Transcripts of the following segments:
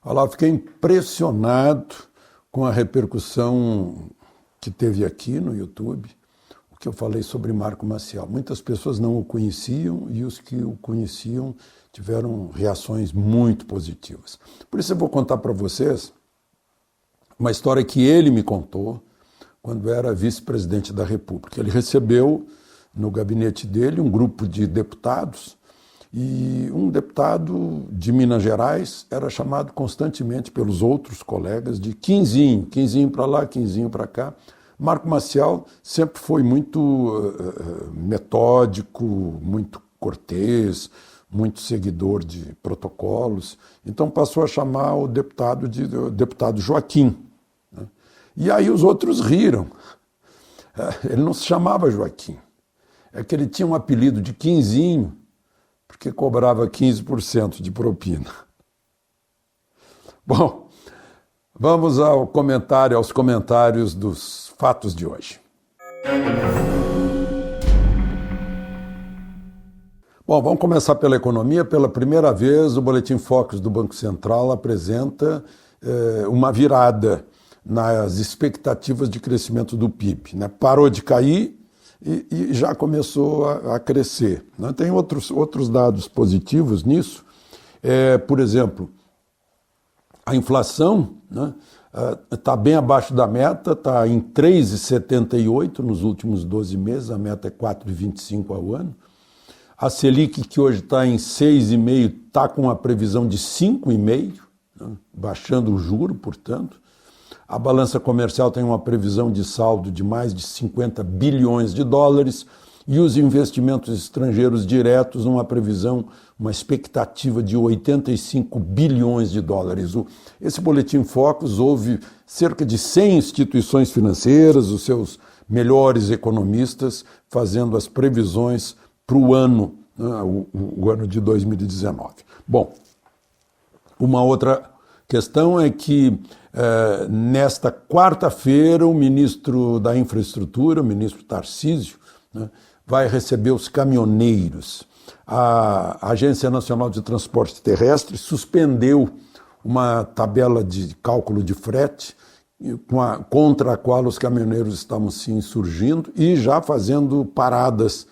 Olha lá, eu fiquei impressionado com a repercussão que teve aqui no YouTube, o que eu falei sobre Marco Maciel. Muitas pessoas não o conheciam e os que o conheciam tiveram reações muito positivas. Por isso eu vou contar para vocês uma história que ele me contou quando era vice-presidente da República. Ele recebeu no gabinete dele um grupo de deputados e um deputado de Minas Gerais era chamado constantemente pelos outros colegas de Quinzinho, Quinzinho para lá, Quinzinho para cá. Marco Maciel sempre foi muito metódico, muito cortês, muito seguidor de protocolos, então passou a chamar o deputado de deputado Joaquim. Né? E aí os outros riram. Ele não se chamava Joaquim, é que ele tinha um apelido de Quinzinho, porque cobrava 15% de propina. Bom, vamos aos comentários dos fatos de hoje. Bom, vamos começar pela economia. Pela primeira vez, o Boletim Focus do Banco Central apresenta uma virada nas expectativas de crescimento do PIB. Né? Parou de cair e já começou a crescer. Né? Tem outros dados positivos nisso. Por exemplo, a inflação está bem abaixo da meta, está em 3,78 nos últimos 12 meses, a meta é 4,25 ao ano. A Selic, que hoje está em 6,5, está com a previsão de 5,5, né? Baixando o juro, portanto. A balança comercial tem uma previsão de saldo de mais de 50 bilhões de dólares e os investimentos estrangeiros diretos uma previsão, uma expectativa de 85 bilhões de dólares. Esse Boletim Focus houve cerca de 100 instituições financeiras, os seus melhores economistas, fazendo as previsões para o ano, né, o ano de 2019. Bom, uma outra questão é que nesta quarta-feira o ministro da Infraestrutura, o ministro Tarcísio, né, vai receber os caminhoneiros. A Agência Nacional de Transporte Terrestre suspendeu uma tabela de cálculo de frete contra a qual os caminhoneiros estavam se insurgindo e já fazendo paradas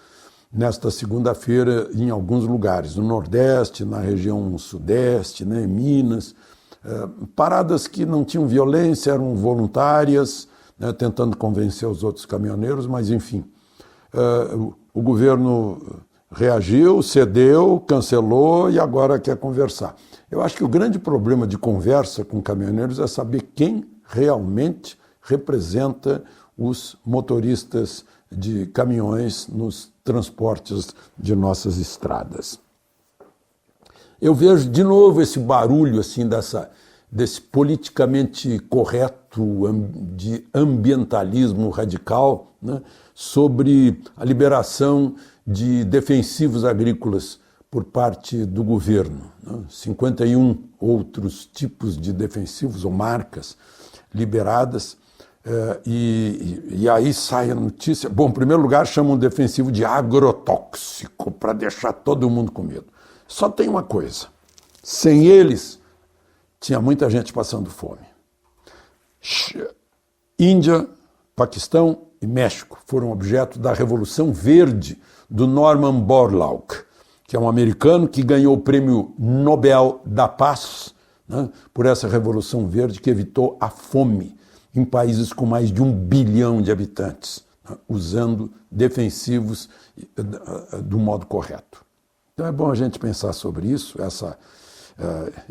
nesta segunda-feira em alguns lugares, no Nordeste, na região Sudeste, né, em Minas. Paradas que não tinham violência, eram voluntárias, né, tentando convencer os outros caminhoneiros, mas enfim. O governo reagiu, cedeu, cancelou e agora quer conversar. Eu acho que o grande problema de conversa com caminhoneiros é saber quem realmente representa os motoristas de caminhões nos transportes de nossas estradas. Eu vejo de novo esse barulho assim desse politicamente correto de ambientalismo radical, né, sobre a liberação de defensivos agrícolas por parte do governo. Né, 51 outros tipos de defensivos ou marcas liberadas. E aí sai a notícia. Bom, em primeiro lugar, chamam o defensivo de agrotóxico, para deixar todo mundo com medo. Só tem uma coisa: sem eles, tinha muita gente passando fome. Índia, Paquistão e México foram objeto da Revolução Verde do Norman Borlaug, que é um americano que ganhou o Prêmio Nobel da Paz, né, por essa Revolução Verde que evitou a fome em países com mais de 1 bilhão de habitantes, né, usando defensivos do modo correto. Então é bom a gente pensar sobre isso,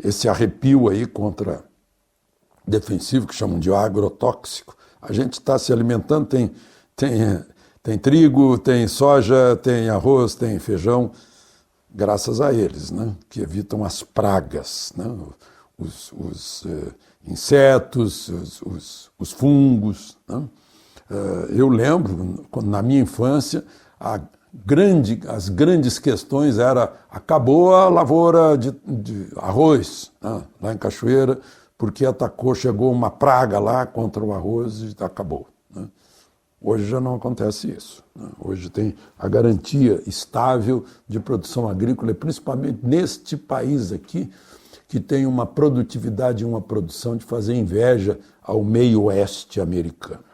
esse arrepio aí contra defensivo, que chamam de agrotóxico. A gente está se alimentando, tem trigo, tem soja, tem arroz, tem feijão, graças a eles, né, que evitam as pragas, né, os insetos, os fungos. Né. Eu lembro, na minha infância, as grandes questões era: acabou a lavoura de arroz, né, lá em Cachoeira, porque chegou uma praga lá contra o arroz e acabou. Né. Hoje já não acontece isso. Né. Hoje tem a garantia estável de produção agrícola, e principalmente neste país aqui, que tem uma produtividade e uma produção de fazer inveja ao meio oeste americano.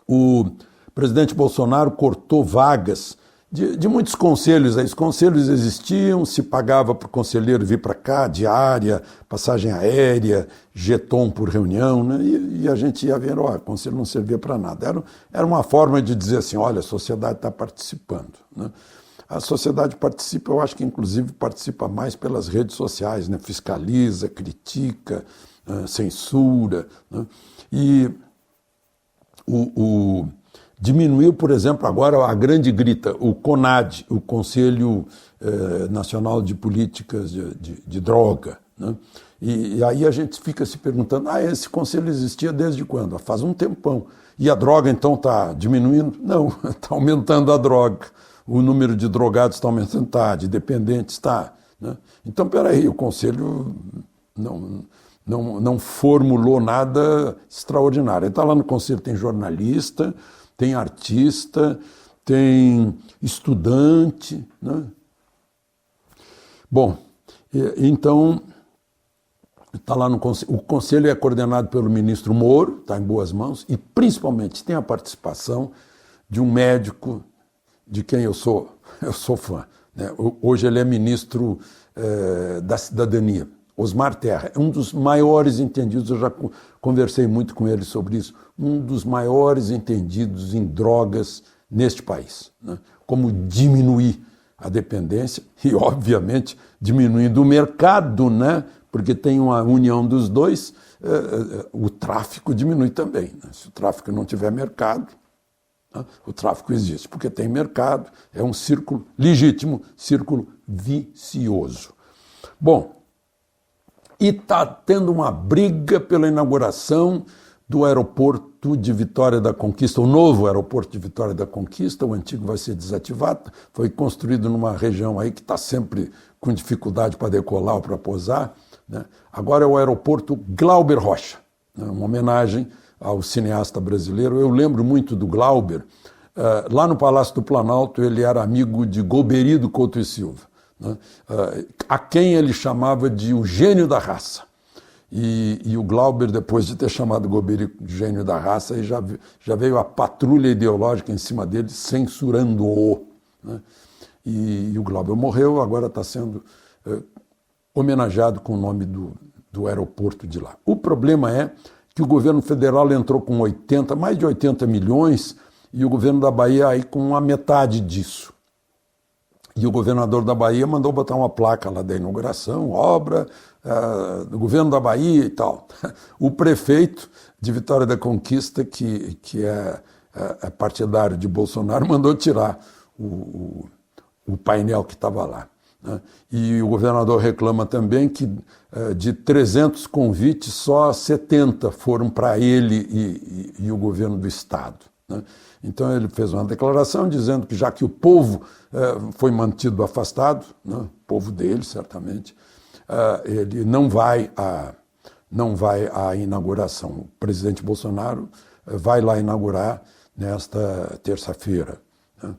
O presidente Bolsonaro cortou vagas de muitos conselhos. Os conselhos existiam, se pagava para o conselheiro vir para cá, diária, passagem aérea, jeton por reunião, né? E a gente ia ver, o conselho não servia para nada. Era uma forma de dizer assim, olha, a sociedade está participando, né? A sociedade participa, eu acho que inclusive participa mais pelas redes sociais, né? Fiscaliza, critica, censura, né? E diminuiu, por exemplo, agora a grande grita, o CONAD, o Conselho Nacional de Políticas de Droga, né? E aí a gente fica se perguntando, esse conselho existia desde quando? Faz um tempão. E a droga então está diminuindo? Não, está aumentando a droga. O número de drogados está aumentando, está, de dependentes está, né? Então, peraí, o conselho não formulou nada extraordinário. Está lá no conselho, tem jornalista, tem artista, tem estudante, né? Bom, então, está lá no conselho. O conselho é coordenado pelo ministro Moro, está em boas mãos, e principalmente tem a participação de um médico de quem eu sou fã, né? Hoje ele é ministro da Cidadania, Osmar Terra, é um dos maiores entendidos, eu já conversei muito com ele sobre isso, um dos maiores entendidos em drogas neste país, né? Como diminuir a dependência e, obviamente, diminuindo o mercado, né? Porque tem uma união dos dois, o tráfico diminui também, né? Se o tráfico não tiver mercado, o tráfico existe, porque tem mercado, é um círculo legítimo, círculo vicioso. Bom, e está tendo uma briga pela inauguração do aeroporto de Vitória da Conquista, o novo aeroporto de Vitória da Conquista, o antigo vai ser desativado, foi construído numa região aí que está sempre com dificuldade para decolar ou para pousar, né? Agora é o aeroporto Glauber Rocha, né? Uma homenagem ao cineasta brasileiro. Eu lembro muito do Glauber. Lá no Palácio do Planalto ele era amigo de Golbery Couto e Silva, né? A quem ele chamava de o gênio da raça. E o Glauber, depois de ter chamado Golbery de gênio da raça, aí já veio a patrulha ideológica em cima dele, censurando-o, né? E o Glauber morreu, agora está sendo homenageado com o nome do aeroporto de lá. O problema é que o governo federal entrou com mais de 80 milhões e o governo da Bahia aí com a metade disso. E o governador da Bahia mandou botar uma placa lá da inauguração, obra do governo da Bahia e tal. O prefeito de Vitória da Conquista, que é partidário de Bolsonaro, mandou tirar o painel que estava lá, né? E o governador reclama também que de 300 convites, só 70 foram para ele e o governo do Estado, né? Então ele fez uma declaração dizendo que já que o povo foi mantido afastado, né, o povo dele certamente, ele não vai à inauguração. O presidente Bolsonaro vai lá inaugurar nesta terça-feira, né?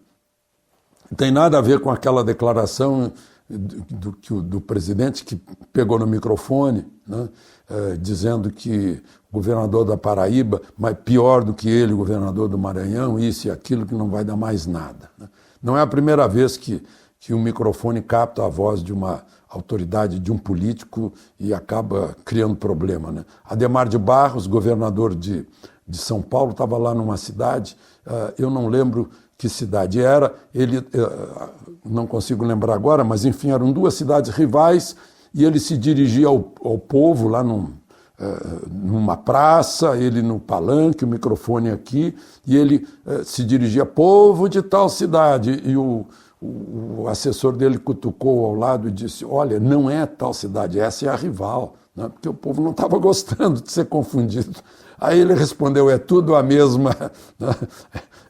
Não tem nada a ver com aquela declaração do presidente que pegou no microfone, né, dizendo que o governador da Paraíba, mas pior do que ele, o governador do Maranhão, isso e aquilo, que não vai dar mais nada, né? Não é a primeira vez que um microfone capta a voz de uma autoridade, de um político, e acaba criando problema, né? Adhemar de Barros, governador de São Paulo, estava lá numa cidade, eu não lembro que cidade era, ele, não consigo lembrar agora, mas enfim, eram duas cidades rivais, e ele se dirigia ao povo lá numa praça, ele no palanque, o microfone aqui, e ele se dirigia, povo de tal cidade, e o assessor dele cutucou ao lado e disse, olha, não é tal cidade, essa é a rival, né? Porque o povo não estava gostando de ser confundido. Aí ele respondeu, é tudo a mesma, né?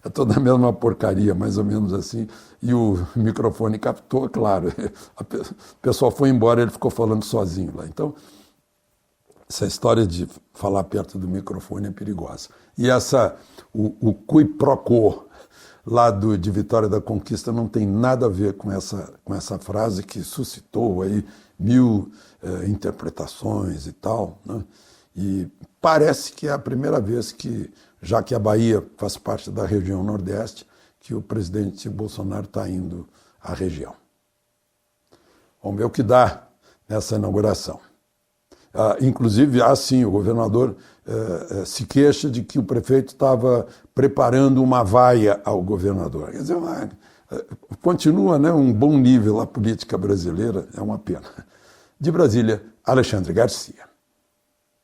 É toda a mesma porcaria, mais ou menos assim. E o microfone captou, claro. O pessoal foi embora, ele ficou falando sozinho lá. Então, essa história de falar perto do microfone é perigosa. E o qui pro quo lá de Vitória da Conquista não tem nada a ver com essa frase que suscitou aí mil interpretações e tal, né? E parece que é a primeira vez que, já que a Bahia faz parte da região Nordeste, que o presidente Bolsonaro está indo à região. Vamos ver o que dá nessa inauguração. Inclusive, sim, o governador se queixa de que o prefeito estava preparando uma vaia ao governador. Quer dizer, continua, né, um bom nível a política brasileira, é uma pena. De Brasília, Alexandre Garcia.